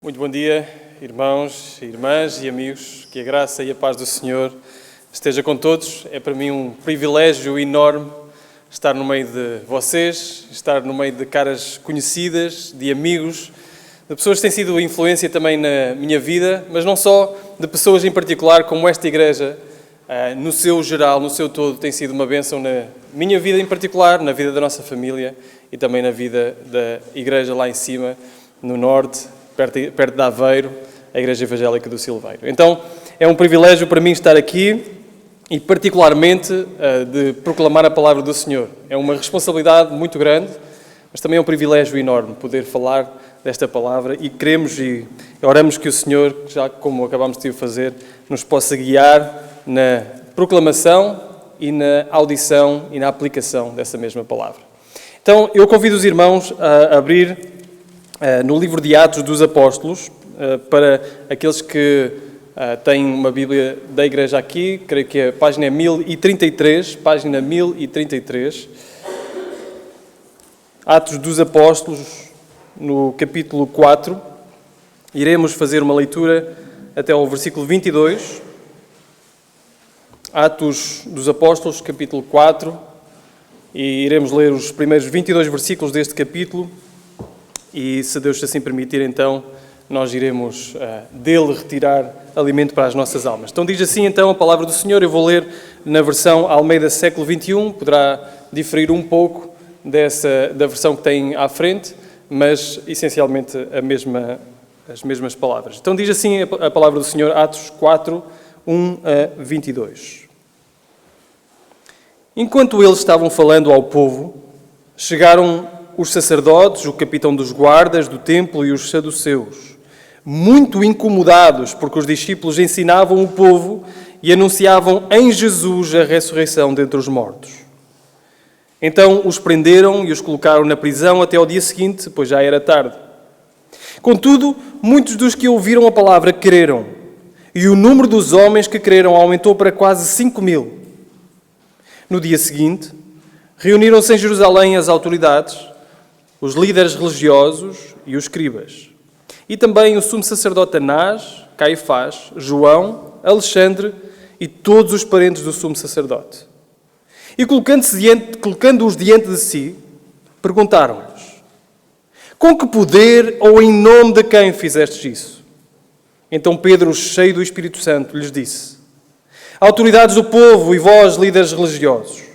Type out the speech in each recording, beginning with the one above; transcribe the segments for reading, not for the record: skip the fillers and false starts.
Muito bom dia, irmãos, irmãs e amigos. Que a graça e a paz do Senhor esteja com todos. É para mim um privilégio enorme estar no meio de vocês, estar no meio de caras conhecidas, de amigos, de pessoas que têm sido influência também na minha vida, mas não só de pessoas em particular, como esta igreja, no seu geral, no seu todo, tem sido uma bênção na minha vida em particular, na vida da nossa família e também na vida da igreja lá em cima, no norte, perto de Aveiro, a Igreja Evangélica do Silveiro. Então, é um privilégio para mim estar aqui e particularmente de proclamar a palavra do Senhor. É uma responsabilidade muito grande, mas também é um privilégio enorme poder falar desta palavra e queremos e oramos que o Senhor, já como acabamos de fazer, nos possa guiar na proclamação e na audição e na aplicação dessa mesma palavra. Então, eu convido os irmãos a abrir no livro de Atos dos Apóstolos, para aqueles que têm uma Bíblia da Igreja aqui, creio que a página é 1033, página 1033. Atos dos Apóstolos, no capítulo 4. Iremos fazer uma leitura até ao versículo 22. Atos dos Apóstolos, capítulo 4. E iremos ler os primeiros 22 versículos deste capítulo. E, se Deus assim permitir, então, nós iremos dele retirar alimento para as nossas almas. Então, diz assim, então, a palavra do Senhor. Eu vou ler na versão Almeida século XXI, poderá diferir um pouco da versão que tem à frente, mas, essencialmente, as mesmas palavras. Então, diz assim a palavra do Senhor, Atos 4, 1 a 22. Enquanto eles estavam falando ao povo, chegaram os sacerdotes, o capitão dos guardas do templo e os saduceus, muito incomodados porque os discípulos ensinavam o povo e anunciavam em Jesus a ressurreição dentre os mortos. Então os prenderam e os colocaram na prisão até ao dia seguinte, pois já era tarde. Contudo, muitos dos que ouviram a palavra creram, e o número dos homens que creram aumentou para quase 5.000. No dia seguinte, reuniram-se em Jerusalém as autoridades, os líderes religiosos e os escribas, e também o sumo sacerdote Anás, Caifás, João, Alexandre e todos os parentes do sumo sacerdote. E colocando-os diante de si, perguntaram-lhes: com que poder ou em nome de quem fizestes isso? Então Pedro, cheio do Espírito Santo, lhes disse: autoridades do povo e vós, líderes religiosos,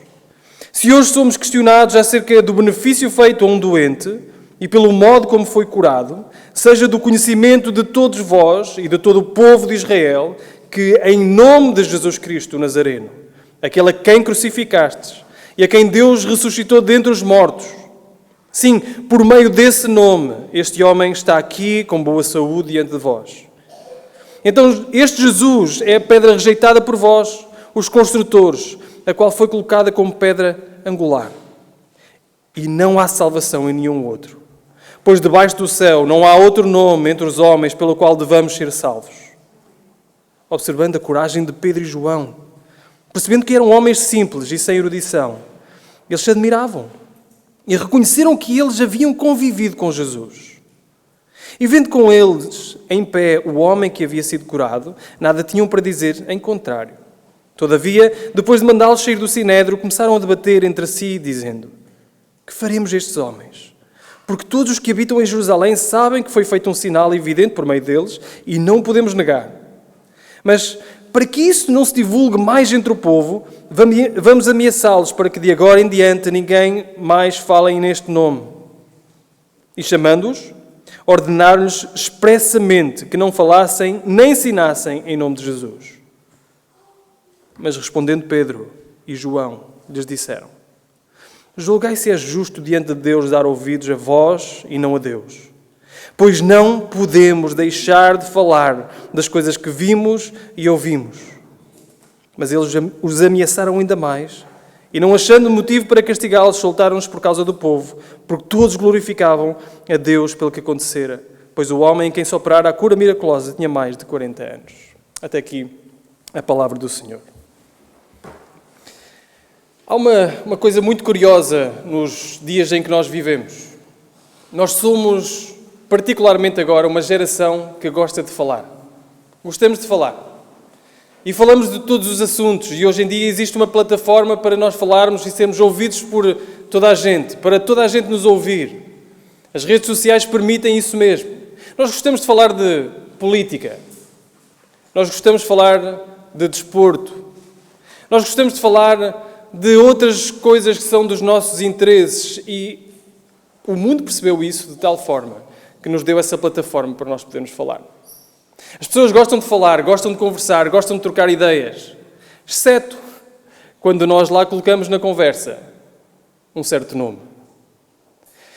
se hoje somos questionados acerca do benefício feito a um doente e pelo modo como foi curado, seja do conhecimento de todos vós e de todo o povo de Israel, que em nome de Jesus Cristo Nazareno, aquele a quem crucificastes e a quem Deus ressuscitou dentre os mortos, sim, por meio desse nome, este homem está aqui com boa saúde diante de vós. Então, este Jesus é a pedra rejeitada por vós, os construtores, a qual foi colocada como pedra angular. E não há salvação em nenhum outro, pois debaixo do céu não há outro nome entre os homens pelo qual devamos ser salvos. Observando a coragem de Pedro e João, percebendo que eram homens simples e sem erudição, eles se admiravam e reconheceram que eles haviam convivido com Jesus. E vendo com eles em pé o homem que havia sido curado, nada tinham para dizer em contrário. Todavia, depois de mandá-los sair do sinédrio, começaram a debater entre si, dizendo: que faremos estes homens? Porque todos os que habitam em Jerusalém sabem que foi feito um sinal evidente por meio deles e não o podemos negar. Mas, para que isso não se divulgue mais entre o povo, vamos ameaçá-los para que de agora em diante ninguém mais fale neste nome. E chamando-os, ordenaram-lhes expressamente que não falassem nem ensinassem em nome de Jesus. Mas respondendo Pedro e João, lhes disseram: julgai se é justo diante de Deus dar ouvidos a vós e não a Deus. Pois não podemos deixar de falar das coisas que vimos e ouvimos. Mas eles os ameaçaram ainda mais, e não achando motivo para castigá-los, soltaram-nos por causa do povo, porque todos glorificavam a Deus pelo que acontecera, pois o homem em quem soprara a cura miraculosa tinha mais de 40 anos. Até aqui a palavra do Senhor. Há uma coisa muito curiosa nos dias em que nós vivemos. Nós somos particularmente agora, uma geração que gosta de falar. Gostamos de falar. E falamos de todos os assuntos. E hoje em dia existe uma plataforma para nós falarmos e sermos ouvidos por toda a gente, para toda a gente nos ouvir. As redes sociais permitem isso mesmo. Nós gostamos de falar de política. Nós gostamos de falar de desporto. Nós gostamos de falar de outras coisas que são dos nossos interesses. E o mundo percebeu isso de tal forma que nos deu essa plataforma para nós podermos falar. As pessoas gostam de falar, gostam de conversar, gostam de trocar ideias, exceto quando nós lá colocamos na conversa um certo nome.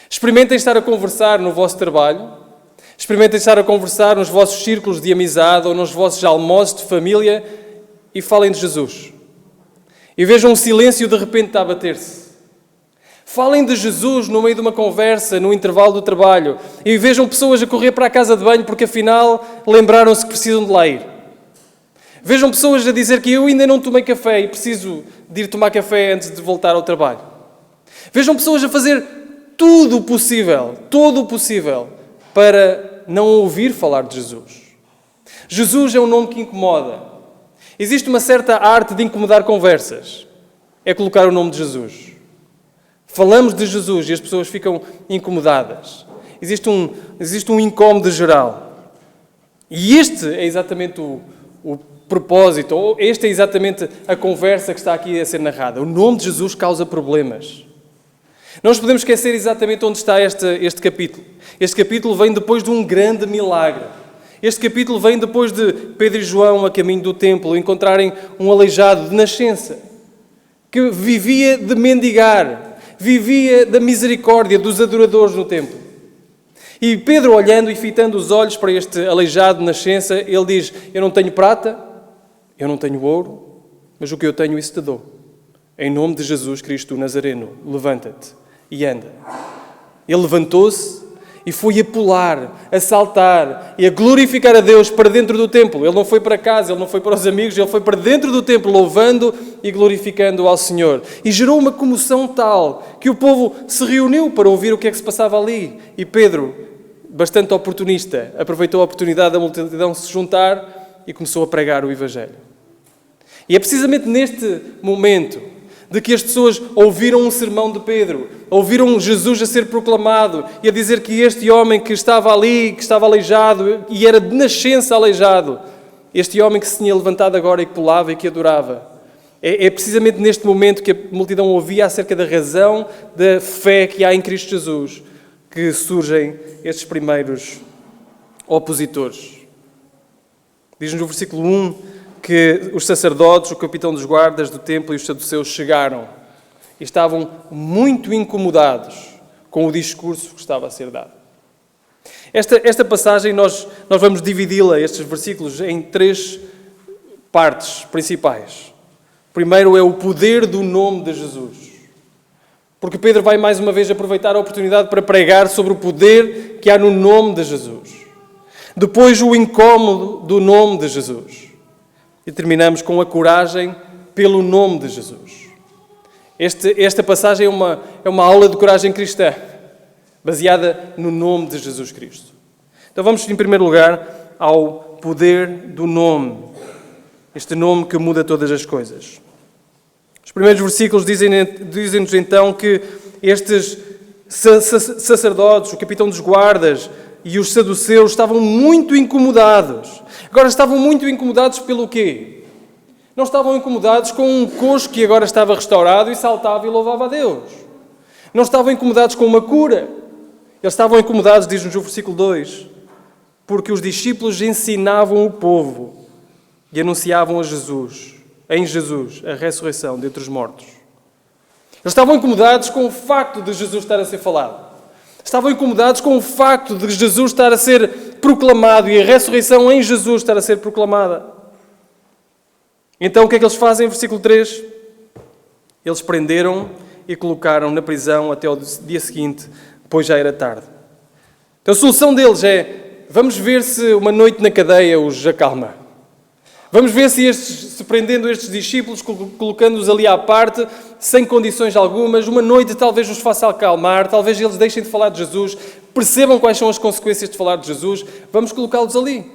Experimentem estar a conversar no vosso trabalho, experimentem estar a conversar nos vossos círculos de amizade ou nos vossos almoços de família e falem de Jesus. E vejam um silêncio de repente a abater-se. Falem de Jesus no meio de uma conversa, no intervalo do trabalho, e vejam pessoas a correr para a casa de banho porque afinal lembraram-se que precisam de lá ir. Vejam pessoas a dizer que eu ainda não tomei café e preciso de ir tomar café antes de voltar ao trabalho. Vejam pessoas a fazer todo o possível para não ouvir falar de Jesus. Jesus é um nome que incomoda. Existe uma certa arte de incomodar conversas. É colocar o nome de Jesus. Falamos de Jesus e as pessoas ficam incomodadas. Existe um incómodo geral. E este é exatamente o propósito, ou esta é exatamente a conversa que está aqui a ser narrada. O nome de Jesus causa problemas. Não nos podemos esquecer exatamente onde está este capítulo. Este capítulo vem depois de um grande milagre. Este capítulo vem depois de Pedro e João, a caminho do templo, encontrarem um aleijado de nascença, que vivia de mendigar, vivia da misericórdia dos adoradores no templo. E Pedro, olhando e fitando os olhos para este aleijado de nascença, ele diz: eu não tenho prata, eu não tenho ouro, mas o que eu tenho isso te dou. Em nome de Jesus Cristo Nazareno, levanta-te e anda. Ele levantou-se e foi a pular, a saltar e a glorificar a Deus para dentro do templo. Ele não foi para casa, ele não foi para os amigos, ele foi para dentro do templo, louvando e glorificando ao Senhor. E gerou uma comoção tal que o povo se reuniu para ouvir o que é que se passava ali. E Pedro, bastante oportunista, aproveitou a oportunidade da multidão se juntar e começou a pregar o Evangelho. E é precisamente neste momento de que as pessoas ouviram um sermão de Pedro, ouviram Jesus a ser proclamado e a dizer que este homem que estava ali, que estava aleijado e era de nascença aleijado, este homem que se tinha levantado agora e que pulava e que adorava, é precisamente neste momento que a multidão ouvia acerca da razão da fé que há em Cristo Jesus que surgem estes primeiros opositores. Diz-nos no versículo 1 que os sacerdotes, o capitão dos guardas do templo e os saduceus chegaram e estavam muito incomodados com o discurso que estava a ser dado. Esta passagem, nós vamos dividi-la, estes versículos, em 3 partes principais. Primeiro é o poder do nome de Jesus. Porque Pedro vai mais uma vez aproveitar a oportunidade para pregar sobre o poder que há no nome de Jesus. Depois o incómodo do nome de Jesus. E terminamos com a coragem pelo nome de Jesus. Esta passagem é uma aula de coragem cristã, baseada no nome de Jesus Cristo. Então vamos, em primeiro lugar, ao poder do nome. Este nome que muda todas as coisas. Os primeiros versículos dizem-nos então que estes sacerdotes, o capitão dos guardas e os saduceus estavam muito incomodados. Agora, estavam muito incomodados pelo quê? Não estavam incomodados com um coxo que agora estava restaurado e saltava e louvava a Deus. Não estavam incomodados com uma cura. Eles estavam incomodados, diz-nos o versículo 2, porque os discípulos ensinavam o povo e anunciavam em Jesus, a ressurreição dentre os mortos. Eles estavam incomodados com o facto de Jesus estar a ser falado. Estavam incomodados com o facto de Jesus estar a ser proclamado e a ressurreição em Jesus estar a ser proclamada. Então o que é que eles fazem? Versículo 3. Eles prenderam e colocaram na prisão até o dia seguinte, pois já era tarde. Então a solução deles é: vamos ver se uma noite na cadeia os acalma. Vamos ver se prendendo estes discípulos, colocando-os ali à parte, sem condições algumas, uma noite talvez os faça acalmar, talvez eles deixem de falar de Jesus, percebam quais são as consequências de falar de Jesus, vamos colocá-los ali.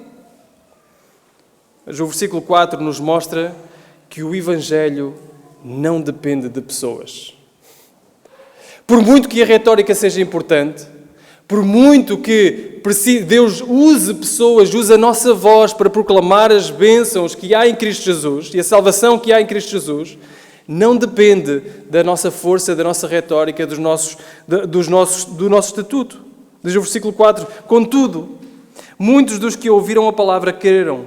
Mas o versículo 4 nos mostra que o Evangelho não depende de pessoas. Por muito que a retórica seja importante, por muito que Deus use pessoas, use a nossa voz para proclamar as bênçãos que há em Cristo Jesus e a salvação que há em Cristo Jesus, não depende da nossa força, da nossa retórica, do nosso estatuto. Diz o versículo 4, contudo, muitos dos que ouviram a palavra creram,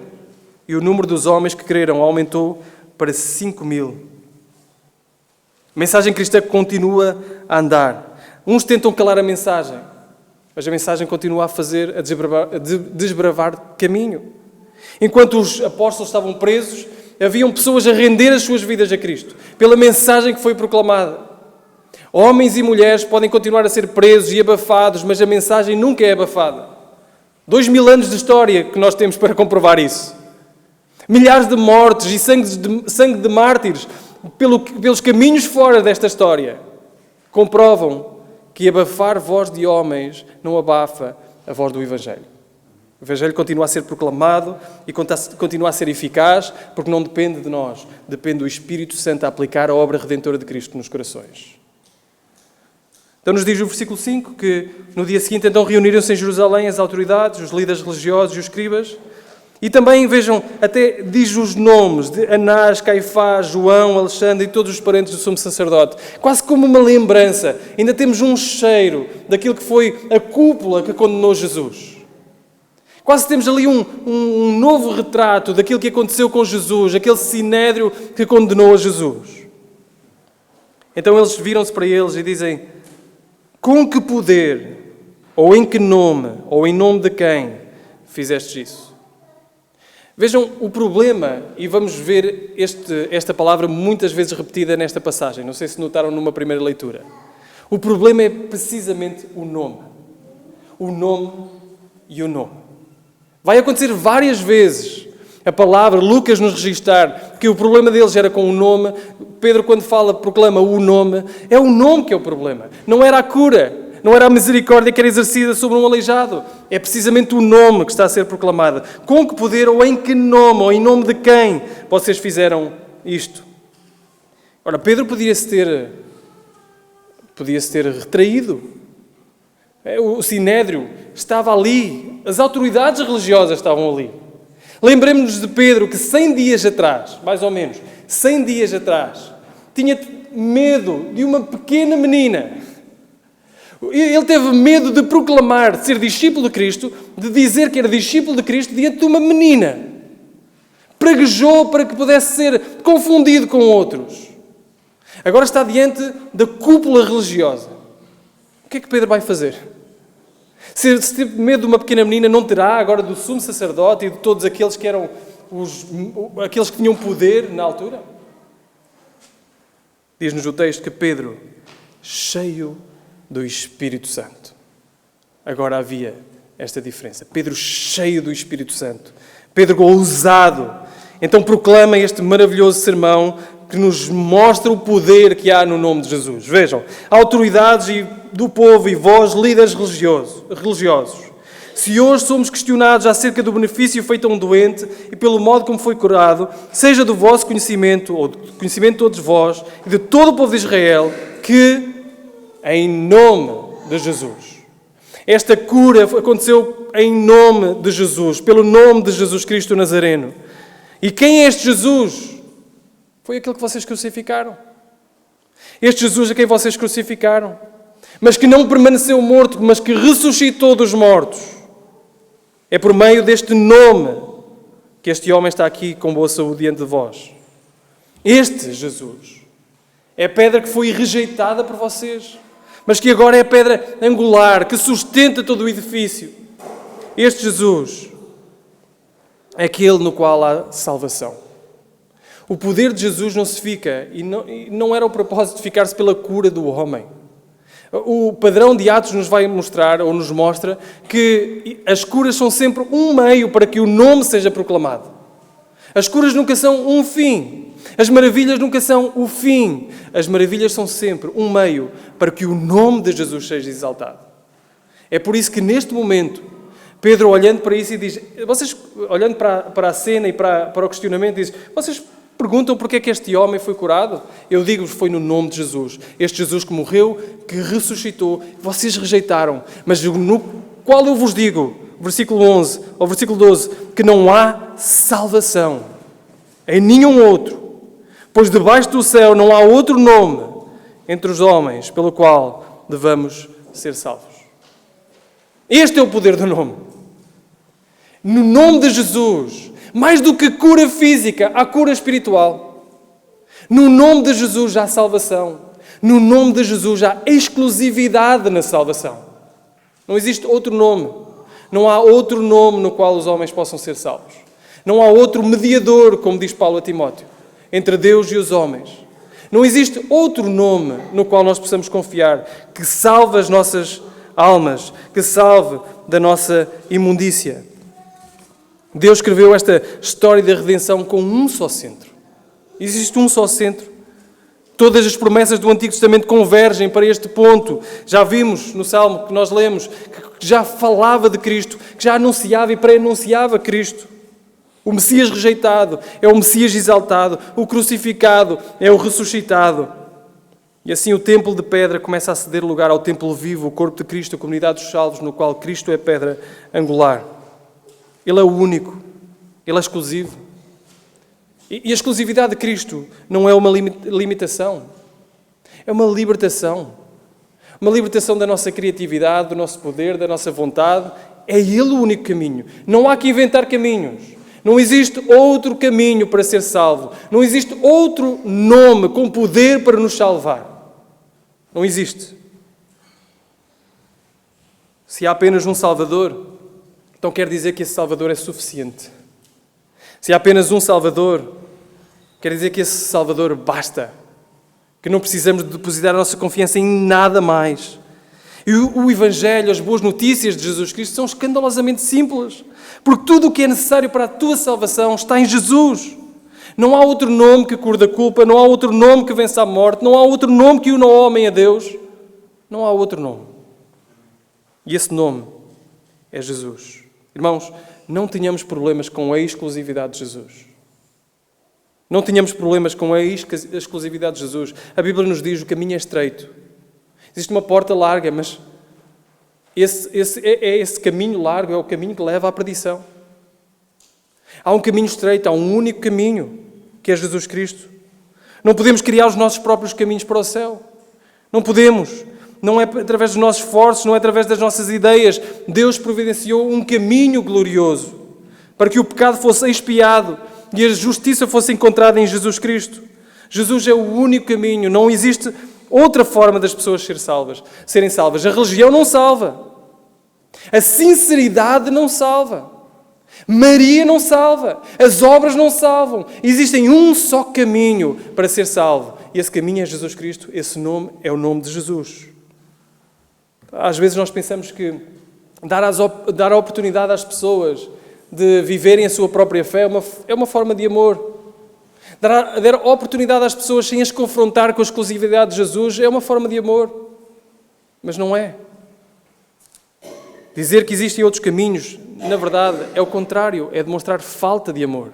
e o número dos homens que creram aumentou para 5.000. A mensagem cristã continua a andar. Uns tentam calar a mensagem, mas a mensagem continua a desbravar caminho. Enquanto os apóstolos estavam presos, haviam pessoas a render as suas vidas a Cristo, pela mensagem que foi proclamada. Homens e mulheres podem continuar a ser presos e abafados, mas a mensagem nunca é abafada. 2000 anos de história que nós temos para comprovar isso. Milhares de mortes e sangue de mártires pelos caminhos fora desta história comprovam que abafar voz de homens não abafa a voz do Evangelho. O Evangelho continua a ser proclamado e continua a ser eficaz porque não depende de nós, depende do Espírito Santo a aplicar a obra redentora de Cristo nos corações. Então nos diz o versículo 5 que no dia seguinte então reuniram-se em Jerusalém as autoridades, os líderes religiosos e os escribas. E também, vejam, até diz os nomes de Anás, Caifás, João, Alexandre e todos os parentes do sumo sacerdote. Quase como uma lembrança. Ainda temos um cheiro daquilo que foi a cúpula que condenou Jesus. Quase temos ali um novo retrato daquilo que aconteceu com Jesus, aquele sinédrio que condenou a Jesus. Então eles viram-se para eles e dizem, com que poder, ou em que nome, ou em nome de quem fizestes isso? Vejam o problema, e vamos ver esta palavra muitas vezes repetida nesta passagem. Não sei se notaram numa primeira leitura. O problema é precisamente o nome. O nome e o nome. Vai acontecer várias vezes a palavra, Lucas nos registar que o problema deles era com o nome. Pedro, quando proclama o nome, é o nome que é o problema. Não era a cura. Não era a misericórdia que era exercida sobre um aleijado. É precisamente o nome que está a ser proclamado. Com que poder ou em que nome ou em nome de quem vocês fizeram isto? Ora, Pedro podia-se ter retraído. O sinédrio estava ali. As autoridades religiosas estavam ali. Lembremos-nos de Pedro que 100 dias atrás, mais ou menos, 100 dias atrás, tinha medo de uma pequena menina. Ele teve medo de proclamar, de ser discípulo de Cristo, de dizer que era discípulo de Cristo diante de uma menina. Praguejou para que pudesse ser confundido com outros. Agora está diante da cúpula religiosa. O que é que Pedro vai fazer? Se teve medo de uma pequena menina, não terá agora do sumo sacerdote e de todos aqueles que eram aqueles que tinham poder na altura? Diz-nos o texto que Pedro, cheio do Espírito Santo. Agora havia esta diferença. Pedro cheio do Espírito Santo. Pedro ousado. Então proclama este maravilhoso sermão que nos mostra o poder que há no nome de Jesus. Vejam, autoridades do povo e vós, líderes religiosos. Se hoje somos questionados acerca do benefício feito a um doente e pelo modo como foi curado, seja do vosso conhecimento ou do conhecimento de todos vós e de todo o povo de Israel, que em nome de Jesus. Esta cura aconteceu em nome de Jesus, pelo nome de Jesus Cristo Nazareno. E quem é este Jesus? Foi aquele que vocês crucificaram. Este Jesus a quem vocês crucificaram. Mas que não permaneceu morto, mas que ressuscitou dos mortos. É por meio deste nome que este homem está aqui com boa saúde diante de vós. Este Jesus é a pedra que foi rejeitada por vocês, mas que agora é a pedra angular, que sustenta todo o edifício. Este Jesus é aquele no qual há salvação. O poder de Jesus não se fica, e não era o propósito de ficar-se pela cura do homem. O padrão de Atos nos vai mostrar, ou nos mostra, que as curas são sempre um meio para que o nome seja proclamado. As curas nunca são um fim. As maravilhas nunca são o fim. As maravilhas são sempre um meio para que o nome de Jesus seja exaltado. É por isso que neste momento, Pedro, olhando para isso e diz, vocês, olhando para a cena e para o questionamento, diz, vocês perguntam porque é que este homem foi curado? Eu digo-vos, foi no nome de Jesus. Este Jesus que morreu, que ressuscitou, vocês rejeitaram. Mas no qual eu vos digo, versículo 11 ou versículo 12, que não há salvação em nenhum outro, pois debaixo do céu não há outro nome entre os homens pelo qual devamos ser salvos. Este é o poder do nome. No nome de Jesus, mais do que cura física, há cura espiritual. No nome de Jesus há salvação. No nome de Jesus há exclusividade na salvação. Não existe outro nome. Não há outro nome no qual os homens possam ser salvos. Não há outro mediador, como diz Paulo a Timóteo, entre Deus e os homens. Não existe outro nome no qual nós possamos confiar que salve as nossas almas, que salve da nossa imundícia. Deus escreveu esta história da redenção com um só centro. Existe um só centro. Todas as promessas do Antigo Testamento convergem para este ponto. Já vimos no Salmo que nós lemos, que já falava de Cristo, que já anunciava e pré-anunciava Cristo. O Messias rejeitado é o Messias exaltado, o crucificado é o ressuscitado. E assim o templo de pedra começa a ceder lugar ao templo vivo, o corpo de Cristo, a comunidade dos salvos, no qual Cristo é pedra angular. Ele é o único, Ele é exclusivo. E a exclusividade de Cristo não é uma limitação, é uma libertação. Uma libertação da nossa criatividade, do nosso poder, da nossa vontade. É Ele o único caminho. Não há que inventar caminhos. Não existe outro caminho para ser salvo. Não existe outro nome com poder para nos salvar. Não existe. Se há apenas um Salvador, então quer dizer que esse Salvador é suficiente. Se há apenas um Salvador, quer dizer que esse Salvador basta. Que não precisamos de depositar a nossa confiança em nada mais. E o Evangelho, as boas notícias de Jesus Cristo são escandalosamente simples. Porque tudo o que é necessário para a tua salvação está em Jesus. Não há outro nome que cure da culpa, não há outro nome que vença a morte, não há outro nome que una o homem a Deus. Não há outro nome. E esse nome é Jesus. Irmãos, não tenhamos problemas com a exclusividade de Jesus. Não tenhamos problemas com a exclusividade de Jesus. A Bíblia nos diz que o caminho é estreito. Existe uma porta larga, mas esse caminho largo é o caminho que leva à perdição. Há um caminho estreito, há um único caminho, que é Jesus Cristo. Não podemos criar os nossos próprios caminhos para o céu. Não podemos. Não é através dos nossos esforços, não é através das nossas ideias. Deus providenciou um caminho glorioso para que o pecado fosse expiado e a justiça fosse encontrada em Jesus Cristo. Jesus é o único caminho. Não existe outra forma das pessoas serem salvas. A religião não salva. A sinceridade não salva. Maria não salva. As obras não salvam. Existem um só caminho para ser salvo. E esse caminho é Jesus Cristo. Esse nome é o nome de Jesus. Às vezes nós pensamos que dar a oportunidade às pessoas de viverem a sua própria fé é uma forma de amor. Dar oportunidade às pessoas sem as confrontar com a exclusividade de Jesus é uma forma de amor. Mas não é. Dizer que existem outros caminhos, na verdade, é o contrário. É demonstrar falta de amor.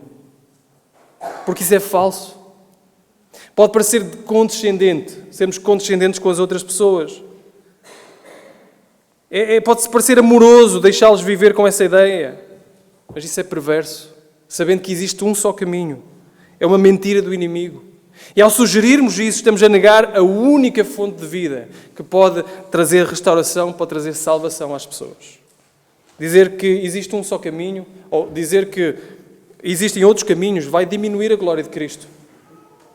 Porque isso é falso. Pode parecer condescendente. Sermos condescendentes com as outras pessoas. Pode-se parecer amoroso deixá-los viver com essa ideia. Mas isso é perverso. Sabendo que existe um só caminho. É uma mentira do inimigo. E ao sugerirmos isso, estamos a negar a única fonte de vida que pode trazer restauração, pode trazer salvação às pessoas. Dizer que existe um só caminho, ou dizer que existem outros caminhos, vai diminuir a glória de Cristo.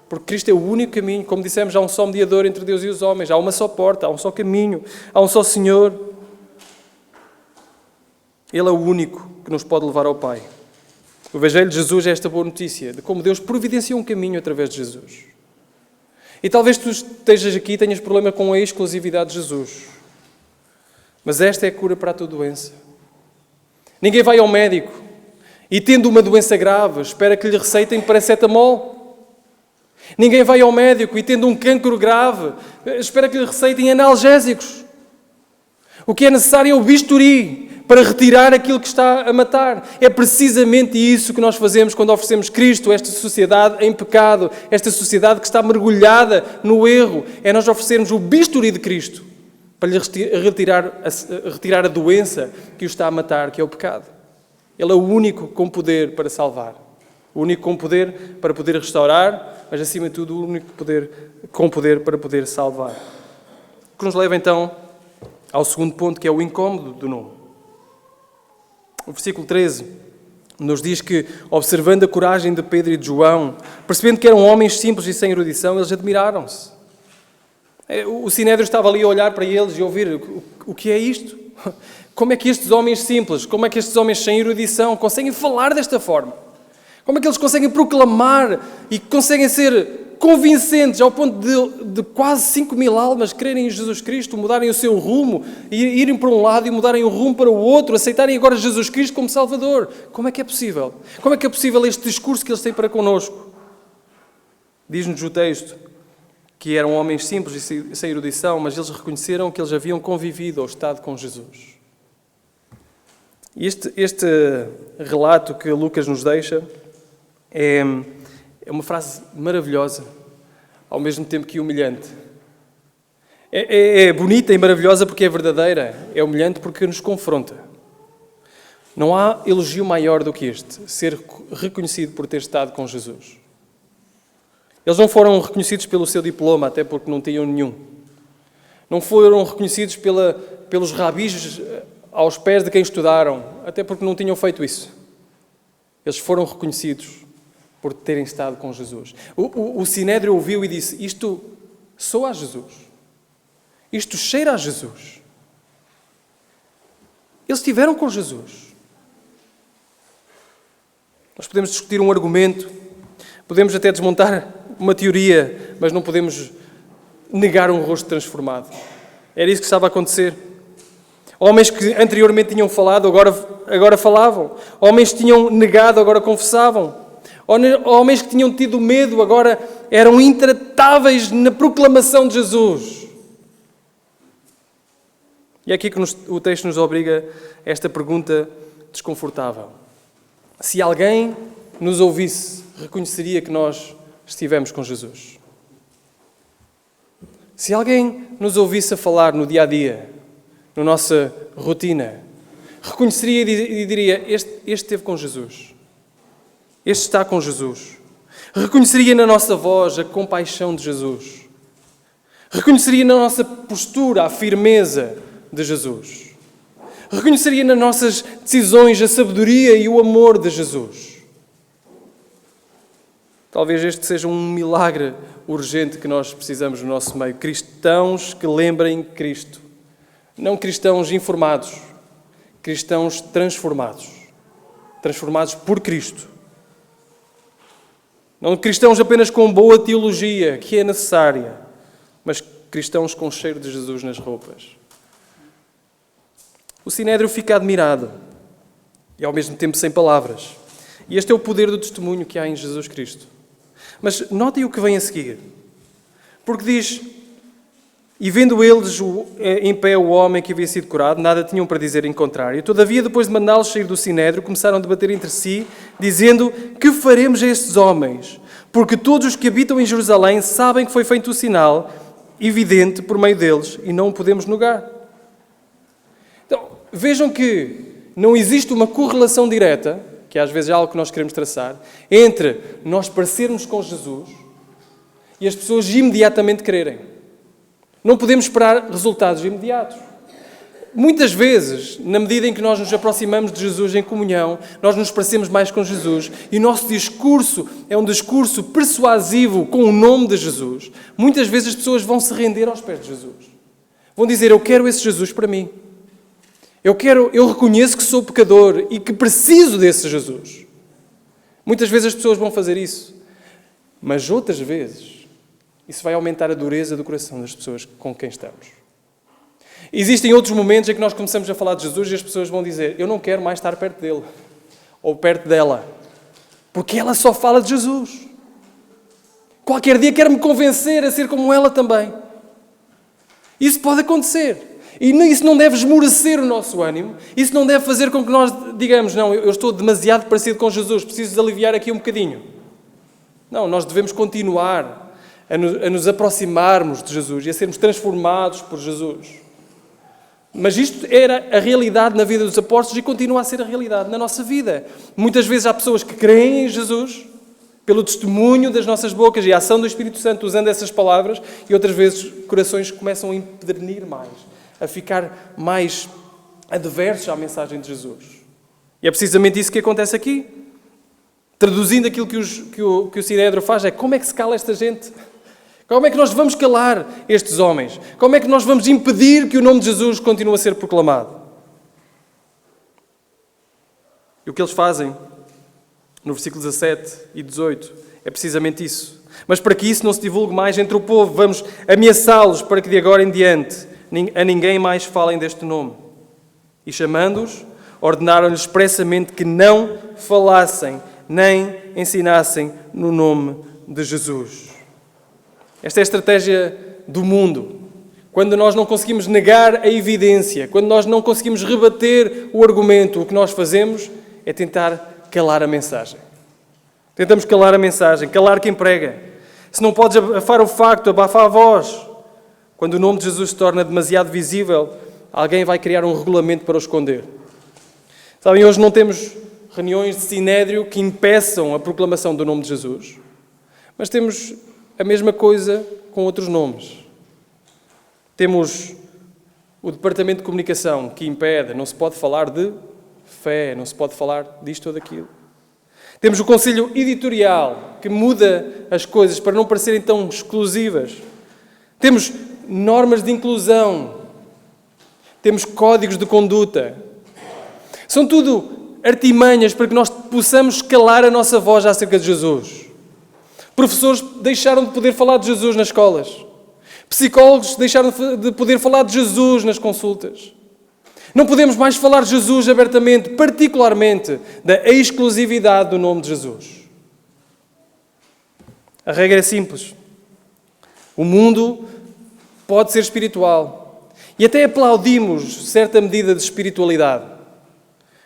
Porque Cristo é o único caminho. Como dissemos, há um só mediador entre Deus e os homens. Há uma só porta, há um só caminho, há um só Senhor. Ele é o único que nos pode levar ao Pai. O Evangelho de Jesus é esta boa notícia de como Deus providenciou um caminho através de Jesus. E talvez tu estejas aqui e tenhas problema com a exclusividade de Jesus. Mas esta é a cura para a tua doença. Ninguém vai ao médico E tendo uma doença grave, espera que lhe receitem paracetamol. Ninguém vai ao médico e tendo um cancro grave, espera que lhe receitem analgésicos. O que é necessário é o bisturi para retirar aquilo que está a matar. É precisamente isso que nós fazemos quando oferecemos Cristo a esta sociedade em pecado, esta sociedade que está mergulhada no erro. É nós oferecermos o bisturi de Cristo para lhe retirar a doença que o está a matar, que é o pecado. Ele é o único com poder para salvar. O único com poder para poder restaurar, mas acima de tudo o único com poder para poder salvar. O que nos leva então ao segundo ponto, que é o incómodo do nome. O versículo 13 nos diz que, observando a coragem de Pedro e de João, percebendo que eram homens simples e sem erudição, eles admiraram-se. O Sinédrio estava ali a olhar para eles e a ouvir: o que é isto? Como é que estes homens simples, como é que estes homens sem erudição conseguem falar desta forma? Como é que eles conseguem proclamar e conseguem ser convincentes ao ponto de quase 5.000 almas crerem em Jesus Cristo, mudarem o seu rumo, irem para um lado e mudarem o rumo para o outro, aceitarem agora Jesus Cristo como Salvador? Como é que é possível? Como é que é possível este discurso que eles têm para connosco? Diz-nos o texto que eram homens simples e sem erudição, mas eles reconheceram que eles haviam convivido ou estado com Jesus. Este relato que Lucas nos deixa é uma frase maravilhosa, ao mesmo tempo que humilhante. É bonita e maravilhosa porque é verdadeira, é humilhante porque nos confronta. Não há elogio maior do que este, ser reconhecido por ter estado com Jesus. Eles não foram reconhecidos pelo seu diploma, até porque não tinham nenhum. Não foram reconhecidos pelos rabis aos pés de quem estudaram, até porque não tinham feito isso. Eles foram reconhecidos por terem estado com Jesus. O Sinédrio ouviu e disse: isto soa a Jesus. Isto cheira a Jesus. Eles estiveram com Jesus. Nós podemos discutir um argumento, podemos até desmontar uma teoria, mas não podemos negar um rosto transformado. Era isso que estava a acontecer. Homens que anteriormente tinham falado, agora falavam. Homens que tinham negado, agora confessavam. Homens que tinham tido medo, agora eram intratáveis na proclamação de Jesus. E é aqui que o texto nos obriga a esta pergunta desconfortável. Se alguém nos ouvisse, reconheceria que nós estivemos com Jesus? Se alguém nos ouvisse a falar no dia-a-dia, na nossa rotina, reconheceria e diria: este esteve com Jesus. Este está com Jesus. Reconheceria na nossa voz a compaixão de Jesus. Reconheceria na nossa postura a firmeza de Jesus. Reconheceria nas nossas decisões a sabedoria e o amor de Jesus. Talvez este seja um milagre urgente que nós precisamos no nosso meio. Cristãos que lembrem Cristo. Não cristãos informados, cristãos transformados. Transformados por Cristo. Não cristãos apenas com boa teologia, que é necessária, mas cristãos com cheiro de Jesus nas roupas. O Sinédrio fica admirado e ao mesmo tempo sem palavras. E este é o poder do testemunho que há em Jesus Cristo. Mas notem o que vem a seguir. Porque diz: e vendo eles em pé o homem que havia sido curado, nada tinham para dizer em contrário. Todavia, depois de mandá-los sair do Sinédrio, começaram a debater entre si, dizendo: que faremos a estes homens? Porque todos os que habitam em Jerusalém sabem que foi feito o sinal evidente por meio deles e não o podemos negar. Então, vejam que não existe uma correlação direta, que às vezes é algo que nós queremos traçar, entre nós parecermos com Jesus e as pessoas imediatamente crerem. Não podemos esperar resultados imediatos. Muitas vezes, na medida em que nós nos aproximamos de Jesus em comunhão, nós nos parecemos mais com Jesus e o nosso discurso é um discurso persuasivo com o nome de Jesus. Muitas vezes as pessoas vão se render aos pés de Jesus. Vão dizer: eu quero esse Jesus para mim. Eu reconheço que sou pecador e que preciso desse Jesus. Muitas vezes as pessoas vão fazer isso, mas outras vezes isso vai aumentar a dureza do coração das pessoas com quem estamos. Existem outros momentos em que nós começamos a falar de Jesus e as pessoas vão dizer: eu não quero mais estar perto dele. ou perto dela. Porque ela só fala de Jesus. Qualquer dia quer-me convencer a ser como ela também. Isso pode acontecer. E isso não deve esmorecer o nosso ânimo. Isso não deve fazer com que nós digamos, não, eu estou demasiado parecido com Jesus, preciso de aliviar aqui um bocadinho. Não, nós devemos continuar a nos aproximarmos de Jesus e a sermos transformados por Jesus. Mas isto era a realidade na vida dos apóstolos e continua a ser a realidade na nossa vida. Muitas vezes há pessoas que creem em Jesus pelo testemunho das nossas bocas e a ação do Espírito Santo usando essas palavras, e outras vezes corações começam a empedernir mais, a ficar mais adversos à mensagem de Jesus. E é precisamente isso que acontece aqui. Traduzindo aquilo que o Sinédrio faz, é como é que se cala esta gente? Como é que nós vamos calar estes homens? Como é que nós vamos impedir que o nome de Jesus continue a ser proclamado? E o que eles fazem, no versículo 17 e 18, é precisamente isso. Mas para que isso não se divulgue mais entre o povo, vamos ameaçá-los para que de agora em diante a ninguém mais falem deste nome. E chamando-os, ordenaram-lhes expressamente que não falassem nem ensinassem no nome de Jesus. Esta é a estratégia do mundo. Quando nós não conseguimos negar a evidência, quando nós não conseguimos rebater o argumento, o que nós fazemos é tentar calar a mensagem. Tentamos calar a mensagem, calar quem prega. Se não podes abafar o facto, abafa a voz. Quando o nome de Jesus se torna demasiado visível, alguém vai criar um regulamento para o esconder. Sabem, hoje não temos reuniões de sinédrio que impeçam a proclamação do nome de Jesus, mas temos a mesma coisa com outros nomes. Temos o Departamento de Comunicação que impede, não se pode falar de fé, não se pode falar disto ou daquilo. Temos o Conselho Editorial que muda as coisas para não parecerem tão exclusivas. Temos normas de inclusão. Temos códigos de conduta. São tudo artimanhas para que nós possamos calar a nossa voz acerca de Jesus. Professores deixaram de poder falar de Jesus nas escolas. Psicólogos deixaram de poder falar de Jesus nas consultas. Não podemos mais falar de Jesus abertamente, particularmente da exclusividade do nome de Jesus. A regra é simples. O mundo pode ser espiritual e até aplaudimos certa medida de espiritualidade.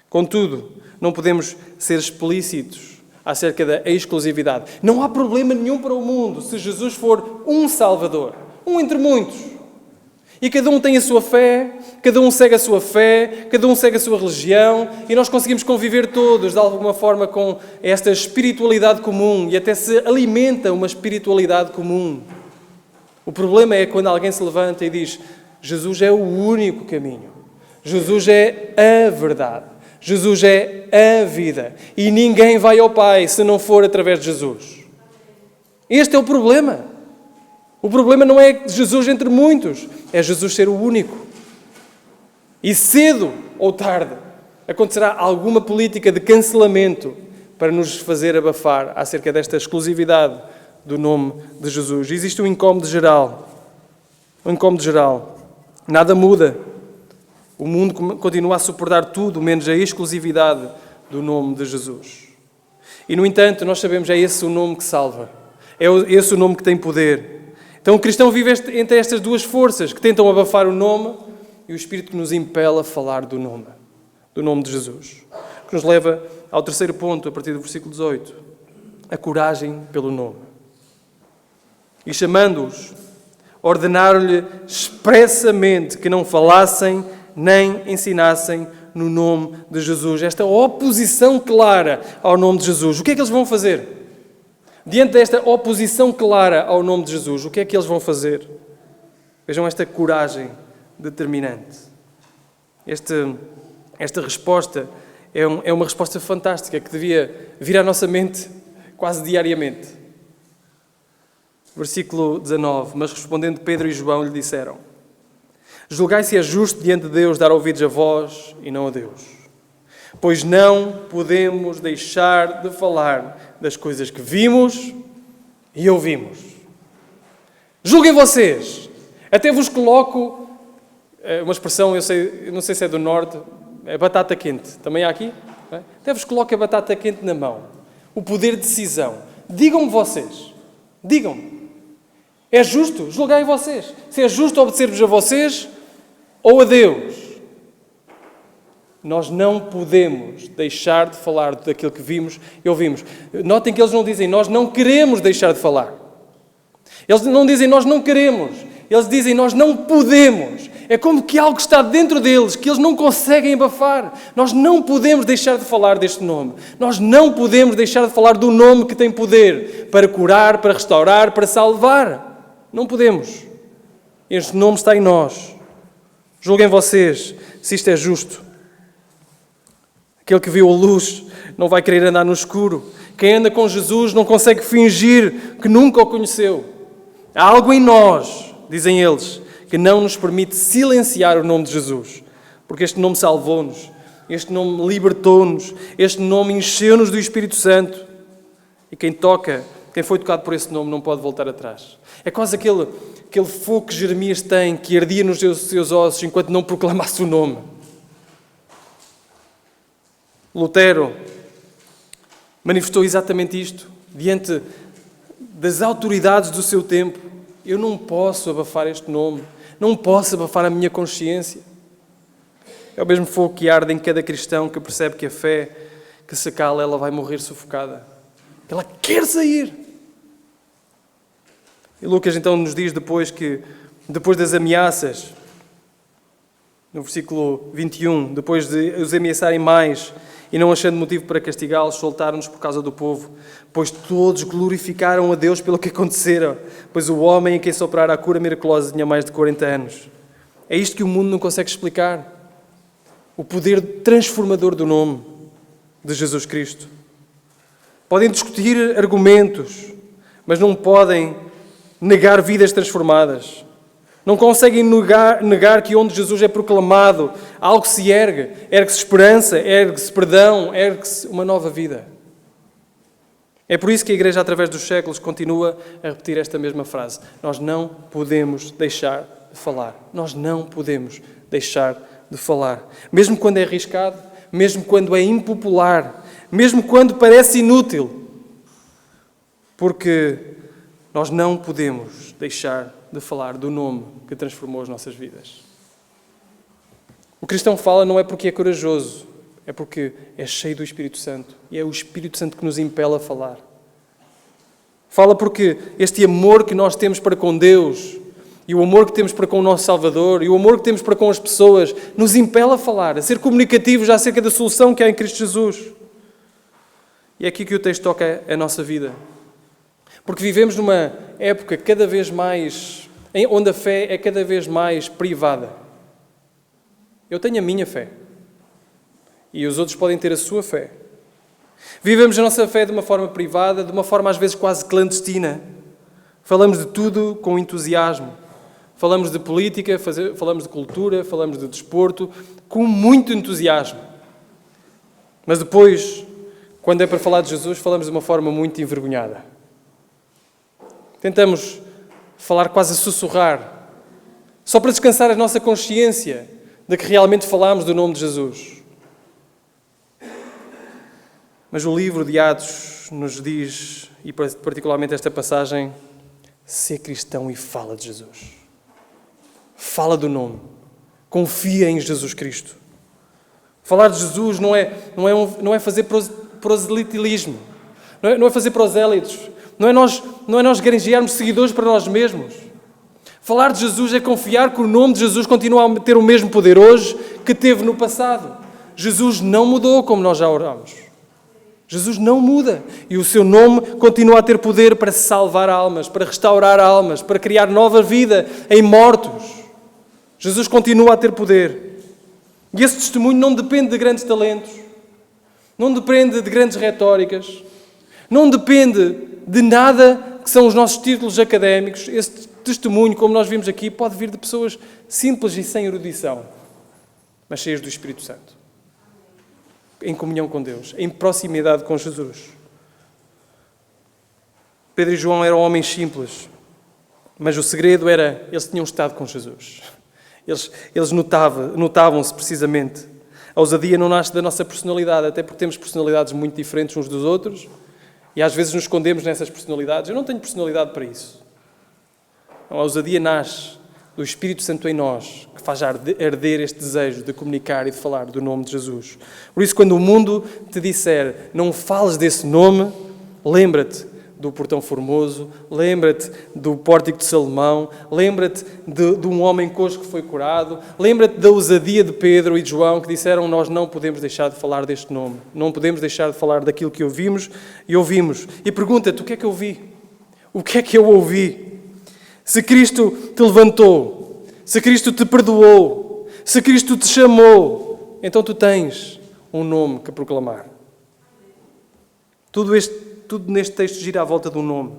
Contudo, não podemos ser explícitos acerca da exclusividade. Não há problema nenhum para o mundo se Jesus for um Salvador, um entre muitos. E cada um tem a sua fé, cada um segue a sua fé, cada um segue a sua religião, e nós conseguimos conviver todos, de alguma forma, com esta espiritualidade comum, e até se alimenta uma espiritualidade comum. O problema é quando alguém se levanta e diz: Jesus é o único caminho, Jesus é a verdade, Jesus é a vida, e ninguém vai ao Pai se não for através de Jesus. Este é o problema. O problema não é Jesus entre muitos, é Jesus ser o único. E cedo ou tarde acontecerá alguma política de cancelamento para nos fazer abafar acerca desta exclusividade do nome de Jesus. Existe um incómodo geral. Um incómodo geral. Nada muda. O mundo continua a suportar tudo menos a exclusividade do nome de Jesus. E, no entanto, nós sabemos que é esse o nome que salva. É esse o nome que tem poder. Então o cristão vive entre estas duas forças que tentam abafar o nome e o Espírito que nos impele a falar do nome de Jesus. Que nos leva ao terceiro ponto, a partir do versículo 18. A coragem pelo nome. E chamando-os, ordenaram-lhe expressamente que não falassem nem ensinassem no nome de Jesus. Esta oposição clara ao nome de Jesus. O que é que eles vão fazer? Diante desta oposição clara ao nome de Jesus, o que é que eles vão fazer? Vejam esta coragem determinante. Esta resposta é uma resposta fantástica que devia vir à nossa mente quase diariamente. Versículo 19. Mas respondendo Pedro e João lhe disseram: julgai se é justo diante de Deus dar ouvidos a vós e não a Deus. Pois não podemos deixar de falar das coisas que vimos e ouvimos. Julguem vocês. Até vos coloco uma expressão, eu não sei se é do norte, é batata quente. Também há aqui? não é? Até vos coloco a batata quente na mão. O poder de decisão. Digam-me vocês. Digam-me. É justo? Julgai vocês. Se é justo obedecer-vos a vocês ou a Deus. Nós não podemos deixar de falar daquilo que vimos e ouvimos. Notem que eles não dizem, nós não queremos deixar de falar. Eles não dizem, nós não queremos. Eles dizem, nós não podemos. É como que algo está dentro deles, que eles não conseguem abafar. Nós não podemos deixar de falar deste nome. Nós não podemos deixar de falar do nome que tem poder para curar, para restaurar, para salvar. Não podemos. Este nome está em nós. Julguem vocês se isto é justo. Aquele que viu a luz não vai querer andar no escuro. Quem anda com Jesus não consegue fingir que nunca o conheceu. Há algo em nós, dizem eles, que não nos permite silenciar o nome de Jesus. Porque este nome salvou-nos, este nome libertou-nos, este nome encheu-nos do Espírito Santo. E quem foi tocado por esse nome não pode voltar atrás. É quase aquele fogo que Jeremias tem, que ardia nos seus ossos enquanto não proclamasse o nome. Lutero manifestou exatamente isto, diante das autoridades do seu tempo. Eu não posso abafar este nome, não posso abafar a minha consciência. É o mesmo fogo que arde em cada cristão que percebe que a fé que se cala, ela vai morrer sufocada. Ela quer sair. E Lucas então nos diz depois das ameaças, no versículo 21, depois de os ameaçarem mais e não achando motivo para castigá-los, soltaram-nos por causa do povo, pois todos glorificaram a Deus pelo que acontecera, pois o homem em quem soprara a cura miraculosa tinha mais de 40 anos. É isto que o mundo não consegue explicar. O poder transformador do nome de Jesus Cristo. Podem discutir argumentos, mas não podem negar vidas transformadas. Não conseguem negar que onde Jesus é proclamado, algo se ergue-se esperança, ergue-se perdão, ergue-se uma nova vida. É por isso que a Igreja, através dos séculos, continua a repetir esta mesma frase. Nós não podemos deixar de falar. Nós não podemos deixar de falar. Mesmo quando é arriscado, mesmo quando é impopular, mesmo quando parece inútil. Porque nós não podemos deixar de falar do nome que transformou as nossas vidas. O cristão fala não é porque é corajoso, é porque é cheio do Espírito Santo. E é o Espírito Santo que nos impele a falar. Fala porque este amor que nós temos para com Deus, e o amor que temos para com o nosso Salvador, e o amor que temos para com as pessoas, nos impele a falar, a ser comunicativos acerca da solução que há em Cristo Jesus. E é aqui que o texto toca a nossa vida. Porque vivemos numa época cada vez mais, onde a fé é cada vez mais privada. Eu tenho a minha fé. E os outros podem ter a sua fé. Vivemos a nossa fé de uma forma privada, de uma forma às vezes quase clandestina. Falamos de tudo com entusiasmo. Falamos de política, falamos de cultura, falamos de desporto, com muito entusiasmo. Mas depois, quando é para falar de Jesus, falamos de uma forma muito envergonhada. Tentamos falar quase a sussurrar, só para descansar a nossa consciência de que realmente falamos do nome de Jesus. Mas o livro de Atos nos diz, e particularmente esta passagem, ser cristão e fala de Jesus. Fala do nome. Confia em Jesus Cristo. Falar de Jesus não é fazer proselitismo, não é fazer prosélitos. Não é nós granjearmos seguidores para nós mesmos. Falar de Jesus é confiar que o nome de Jesus continua a ter o mesmo poder hoje que teve no passado. Jesus não mudou, como nós já oramos. Jesus não muda. E o seu nome continua a ter poder para salvar almas, para restaurar almas, para criar nova vida em mortos. Jesus continua a ter poder. E esse testemunho não depende de grandes talentos, não depende de grandes retóricas, não depende de nada que são os nossos títulos académicos. Esse testemunho, como nós vimos aqui, pode vir de pessoas simples e sem erudição, mas cheias do Espírito Santo, em comunhão com Deus, em proximidade com Jesus. Pedro e João eram homens simples, mas o segredo era, eles tinham estado com Jesus. Eles notavam-se precisamente. A ousadia não nasce da nossa personalidade, até porque temos personalidades muito diferentes uns dos outros e às vezes nos escondemos nessas personalidades. Eu não tenho personalidade para isso. Não, a ousadia nasce do Espírito Santo em nós, que faz arder este desejo de comunicar e de falar do nome de Jesus. Por isso, quando o mundo te disser não fales desse nome, lembra-te do Portão Formoso, lembra-te do Pórtico de Salomão, lembra-te de um homem coxo que foi curado, lembra-te da ousadia de Pedro e de João que disseram: nós não podemos deixar de falar deste nome, não podemos deixar de falar daquilo que ouvimos e ouvimos. E pergunta-te: o que é que eu vi? O que é que eu ouvi? Se Cristo te levantou, se Cristo te perdoou, se Cristo te chamou, então tu tens um nome que proclamar. Tudo neste texto gira à volta de um nome.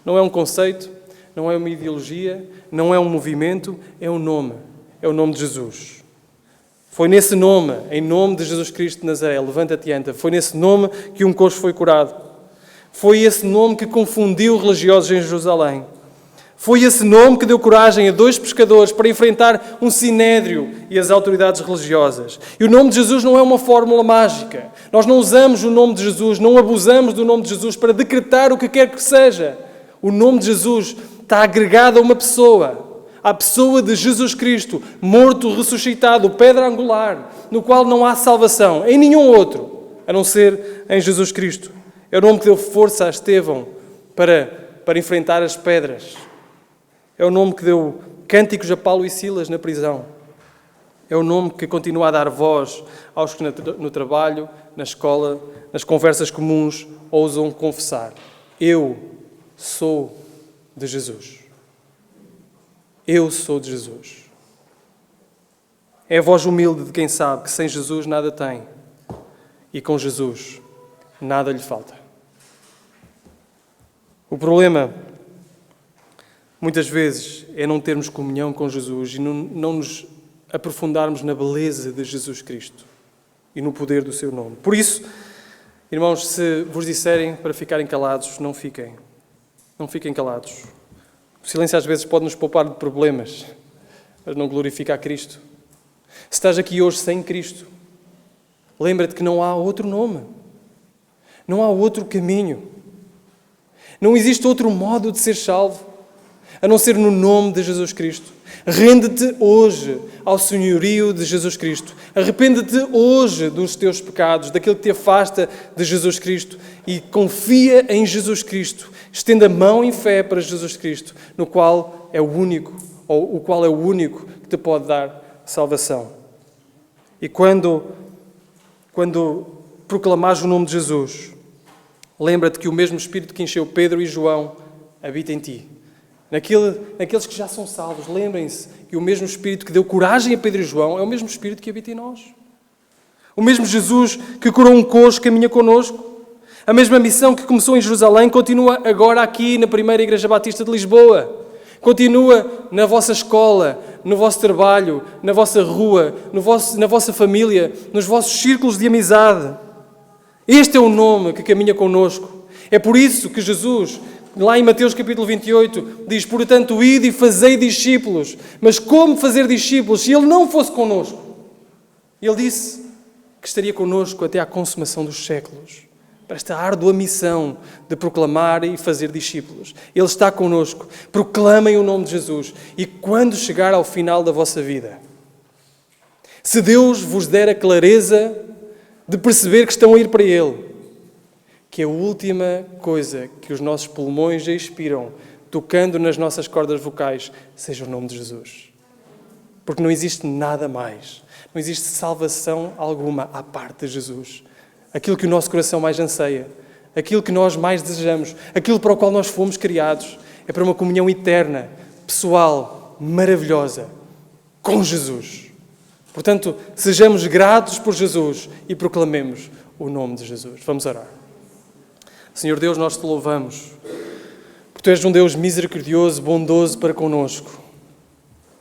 Não é um conceito, não é uma ideologia, não é um movimento, é um nome. É o nome de Jesus. Foi nesse nome, em nome de Jesus Cristo de Nazaré, levanta-te e anda. Foi nesse nome que um coxo foi curado. Foi esse nome que confundiu religiosos em Jerusalém. Foi esse nome que deu coragem a 2 pescadores para enfrentar um sinédrio e as autoridades religiosas. E o nome de Jesus não é uma fórmula mágica. Nós não usamos o nome de Jesus, não abusamos do nome de Jesus para decretar o que quer que seja. O nome de Jesus está agregado a uma pessoa, à pessoa de Jesus Cristo, morto, ressuscitado, pedra angular, no qual não há salvação em nenhum outro, a não ser em Jesus Cristo. É o nome que deu força a Estevão para enfrentar as pedras. É o nome que deu cânticos a Paulo e Silas na prisão. É o nome que continua a dar voz aos que no trabalho, na escola, nas conversas comuns ousam confessar: eu sou de Jesus. Eu sou de Jesus. É a voz humilde de quem sabe que sem Jesus nada tem e com Jesus nada lhe falta. O problema, muitas vezes, é não termos comunhão com Jesus e não nos aprofundarmos na beleza de Jesus Cristo e no poder do seu nome. Por isso, irmãos, se vos disserem para ficarem calados, não fiquem. Não fiquem calados. O silêncio às vezes pode nos poupar de problemas, mas não glorifica a Cristo. Se estás aqui hoje sem Cristo, lembra-te que não há outro nome. Não há outro caminho. Não existe outro modo de ser salvo, a não ser no nome de Jesus Cristo. Rende-te hoje ao senhorio de Jesus Cristo. Arrepende-te hoje dos teus pecados, daquilo que te afasta de Jesus Cristo e confia em Jesus Cristo. Estenda a mão em fé para Jesus Cristo, no qual é o único, ou o qual é o único que te pode dar salvação. E quando proclamares o nome de Jesus, lembra-te que o mesmo Espírito que encheu Pedro e João habita em ti. Naqueles que já são salvos, lembrem-se que o mesmo Espírito que deu coragem a Pedro e João é o mesmo Espírito que habita em nós. O mesmo Jesus que curou um coxo caminha connosco. A mesma missão que começou em Jerusalém continua agora aqui na Primeira Igreja Batista de Lisboa. Continua na vossa escola, no vosso trabalho, na vossa rua, na vossa família, nos vossos círculos de amizade. Este é o nome que caminha connosco. É por isso que Jesus, lá em Mateus capítulo 28, diz: portanto, ide e fazei discípulos. Mas como fazer discípulos se Ele não fosse connosco? Ele disse que estaria connosco até à consumação dos séculos, para esta árdua missão de proclamar e fazer discípulos. Ele está connosco. Proclamem o nome de Jesus. E quando chegar ao final da vossa vida, se Deus vos der a clareza de perceber que estão a ir para Ele, que a última coisa que os nossos pulmões expiram, tocando nas nossas cordas vocais, seja o nome de Jesus. Porque não existe nada mais. Não existe salvação alguma à parte de Jesus. Aquilo que o nosso coração mais anseia, aquilo que nós mais desejamos, aquilo para o qual nós fomos criados, é para uma comunhão eterna, pessoal, maravilhosa, com Jesus. Portanto, sejamos gratos por Jesus e proclamemos o nome de Jesus. Vamos orar. Senhor Deus, nós te louvamos, porque Tu és um Deus misericordioso, bondoso para conosco.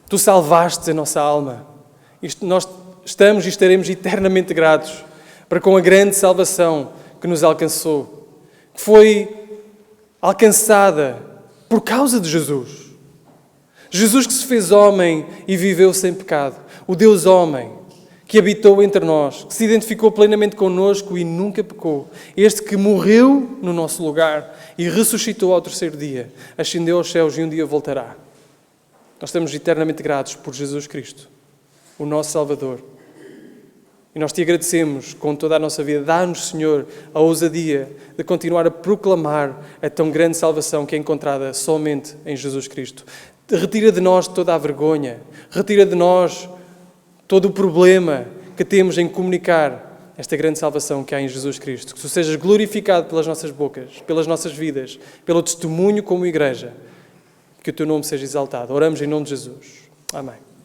Tu salvaste a nossa alma. Nós estamos e estaremos eternamente gratos para com a grande salvação que nos alcançou, que foi alcançada por causa de Jesus. Jesus que se fez homem e viveu sem pecado. O Deus homem, que habitou entre nós, que se identificou plenamente connosco e nunca pecou. Este que morreu no nosso lugar e ressuscitou ao terceiro dia, ascendeu aos céus e um dia voltará. Nós estamos eternamente gratos por Jesus Cristo, o nosso Salvador. E nós te agradecemos com toda a nossa vida. Dá-nos, Senhor, a ousadia de continuar a proclamar a tão grande salvação que é encontrada somente em Jesus Cristo. Retira de nós toda a vergonha, retira de nós todo o problema que temos em comunicar esta grande salvação que há em Jesus Cristo. Que tu sejas glorificado pelas nossas bocas, pelas nossas vidas, pelo testemunho como igreja. Que o teu nome seja exaltado. Oramos em nome de Jesus. Amém.